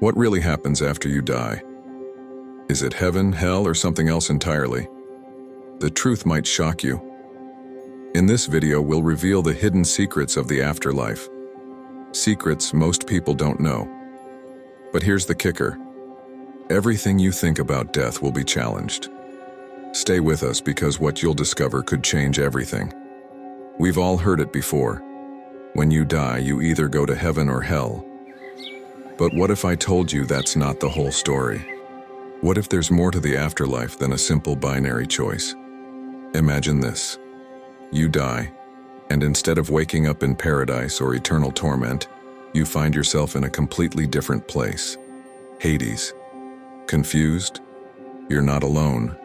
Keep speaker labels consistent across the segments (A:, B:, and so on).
A: What really happens after you die? Is it heaven, hell, or something else entirely? The truth might shock you. In this video, we'll reveal the hidden secrets of the afterlife. Secrets most people don't know. But here's the kicker. Everything you think about death will be challenged. Stay with us because what you'll discover could change everything. We've all heard it before. When you die, you either go to heaven or hell. But what if I told you that's not the whole story? What if there's more to the afterlife than a simple binary choice? Imagine this. You die, and instead of waking up in paradise or eternal torment, you find yourself in a completely different place. Hades. Confused? You're not alone.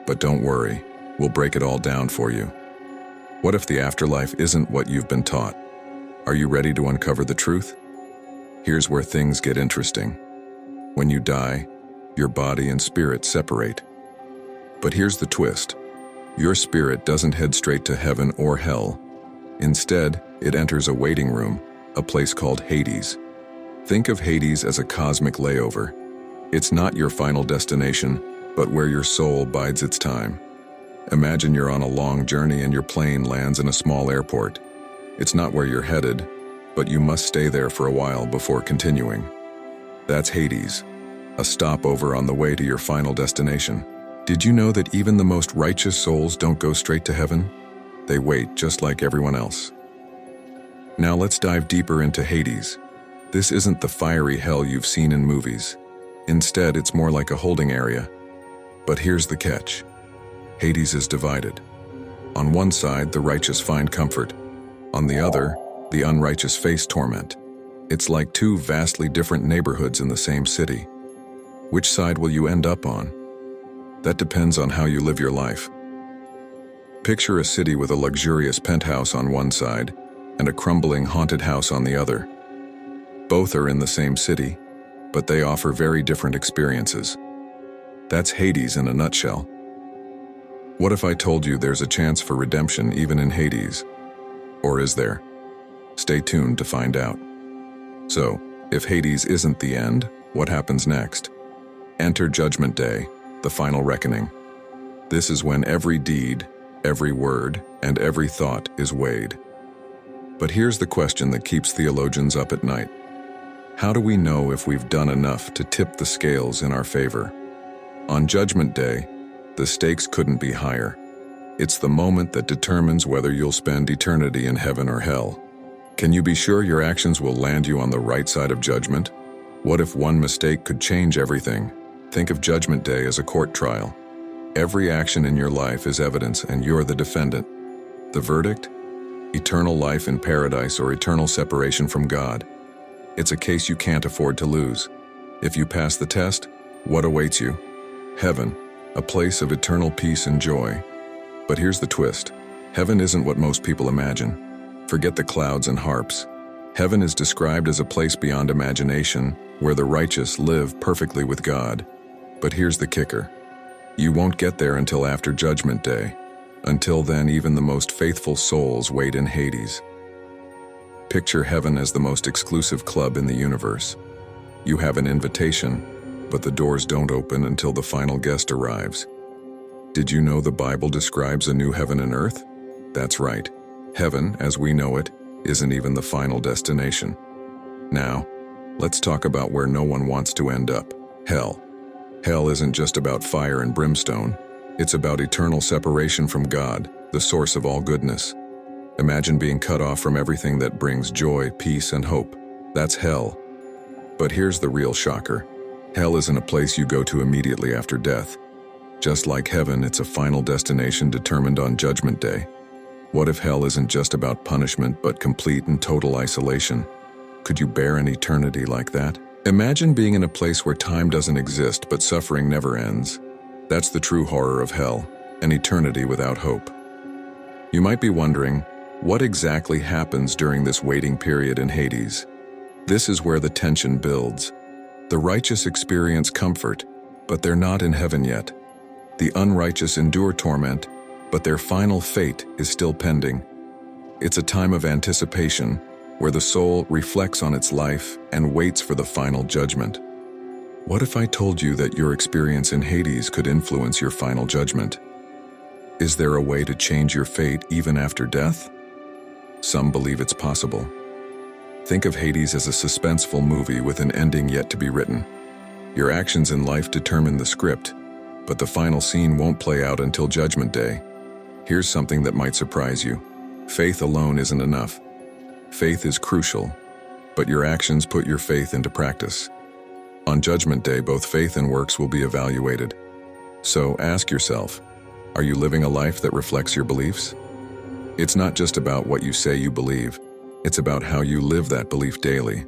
A: But don't worry, we'll break it all down for you. What if the afterlife isn't what you've been taught? Are you ready to uncover the truth? Here's where things get interesting. When you die, your body and spirit separate. But here's the twist. Your spirit doesn't head straight to heaven or hell. Instead, it enters a waiting room, a place called Hades. Think of Hades as a cosmic layover. It's not your final destination, but where your soul bides its time. Imagine you're on a long journey and your plane lands in a small airport. It's not where you're headed, but you must stay there for a while before continuing. That's Hades, a stopover on the way to your final destination. Did you know that even the most righteous souls don't go straight to heaven? They wait just like everyone else. Now let's dive deeper into Hades. This isn't the fiery hell you've seen in movies. Instead, it's more like a holding area. But here's the catch. Hades is divided. On one side, the righteous find comfort. On the other, the unrighteous face torment. It's like two vastly different neighborhoods in the same city. Which side will you end up on? That depends on how you live your life. Picture a city with a luxurious penthouse on one side and a crumbling haunted house on the other. Both are in the same city, but they offer very different experiences. That's Hades in a nutshell. What if I told you there's a chance for redemption even in Hades? Or is there? Stay tuned to find out. So, if Hades isn't the end, what happens next? Enter Judgment Day, the final reckoning. This is when every deed, every word, and every thought is weighed. But here's the question that keeps theologians up at night. How do we know if we've done enough to tip the scales in our favor? On Judgment Day, the stakes couldn't be higher. It's the moment that determines whether you'll spend eternity in heaven or hell. Can you be sure your actions will land you on the right side of judgment? What if one mistake could change everything? Think of Judgment Day as a court trial. Every action in your life is evidence and you're the defendant. The verdict? Eternal life in paradise or eternal separation from God. It's a case you can't afford to lose. If you pass the test, what awaits you? Heaven, a place of eternal peace and joy. But here's the twist. Heaven isn't what most people imagine. Forget the clouds and harps. Heaven is described as a place beyond imagination, where the righteous live perfectly with God. But here's the kicker. You won't get there until after Judgment Day. Until then, even the most faithful souls wait in Hades. Picture heaven as the most exclusive club in the universe. You have an invitation, but the doors don't open until the final guest arrives. Did you know the Bible describes a new heaven and earth? That's right. Heaven, as we know it, isn't even the final destination. Now, let's talk about where no one wants to end up. Hell. Hell isn't just about fire and brimstone. It's about eternal separation from God, the source of all goodness. Imagine being cut off from everything that brings joy, peace, and hope. That's hell. But here's the real shocker. Hell isn't a place you go to immediately after death. Just like heaven, it's a final destination determined on Judgment Day. What if hell isn't just about punishment, but complete and total isolation? Could you bear an eternity like that? Imagine being in a place where time doesn't exist, but suffering never ends. That's the true horror of hell, an eternity without hope. You might be wondering, what exactly happens during this waiting period in Hades? This is where the tension builds. The righteous experience comfort, but they're not in heaven yet. The unrighteous endure torment, but their final fate is still pending. It's a time of anticipation, where the soul reflects on its life and waits for the final judgment. What if I told you that your experience in Hades could influence your final judgment? Is there a way to change your fate even after death? Some believe it's possible. Think of Hades as a suspenseful movie with an ending yet to be written. Your actions in life determine the script, but the final scene won't play out until Judgment Day. Here's something that might surprise you. Faith alone isn't enough. Faith is crucial, but your actions put your faith into practice. On Judgment Day, both faith and works will be evaluated. So ask yourself, are you living a life that reflects your beliefs? It's not just about what you say you believe, it's about how you live that belief daily.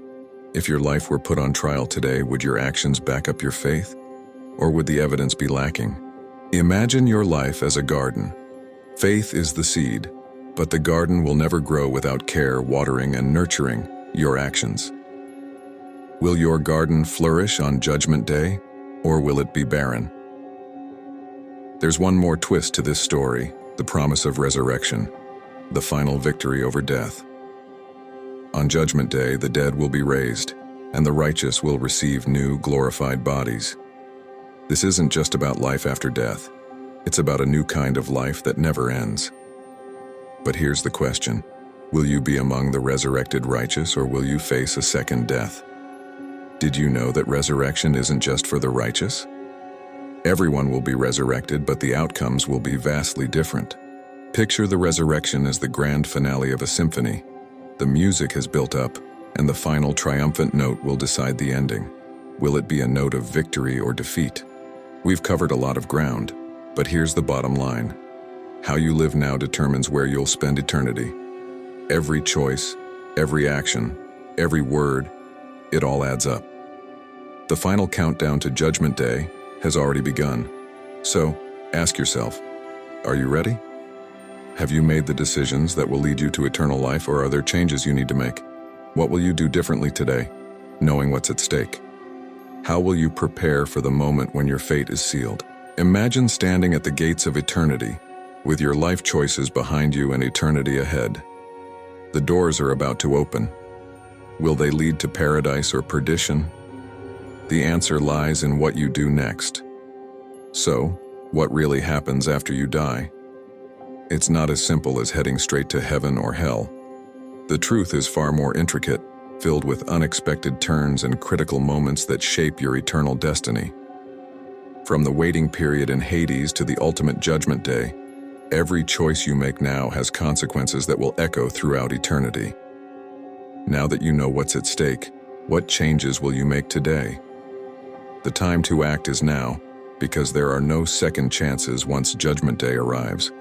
A: If your life were put on trial today, would your actions back up your faith? Or would the evidence be lacking? Imagine your life as a garden. Faith is the seed, but the garden will never grow without care, watering, and nurturing your actions. Will your garden flourish on Judgment Day, or will it be barren? There's one more twist to this story, the promise of resurrection, the final victory over death. On Judgment Day, the dead will be raised, and the righteous will receive new, glorified bodies. This isn't just about life after death. It's about a new kind of life that never ends. But here's the question. Will you be among the resurrected righteous, or will you face a second death? Did you know that resurrection isn't just for the righteous? Everyone will be resurrected, but the outcomes will be vastly different. Picture the resurrection as the grand finale of a symphony. The music has built up, and the final triumphant note will decide the ending. Will it be a note of victory or defeat? We've covered a lot of ground, but here's the bottom line. How you live now determines where you'll spend eternity. Every choice, every action, every word, it all adds up. The final countdown to Judgment Day has already begun. So, ask yourself, are you ready? Have you made the decisions that will lead you to eternal life, or are there changes you need to make? What will you do differently today, knowing what's at stake? How will you prepare for the moment when your fate is sealed? Imagine standing at the gates of eternity, with your life choices behind you and eternity ahead. The doors are about to open. Will they lead to paradise or perdition? The answer lies in what you do next. So, what really happens after you die? It's not as simple as heading straight to heaven or hell. The truth is far more intricate, filled with unexpected turns and critical moments that shape your eternal destiny. From the waiting period in Hades to the ultimate Judgment Day, every choice you make now has consequences that will echo throughout eternity. Now that you know what's at stake, what changes will you make today? The time to act is now, because there are no second chances once Judgment Day arrives.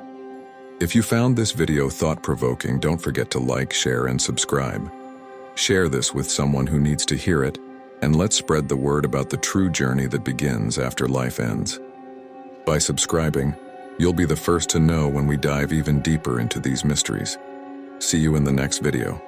A: If you found this video thought-provoking, don't forget to like, share, and subscribe. Share this with someone who needs to hear it, and let's spread the word about the true journey that begins after life ends. By subscribing, you'll be the first to know when we dive even deeper into these mysteries. See you in the next video.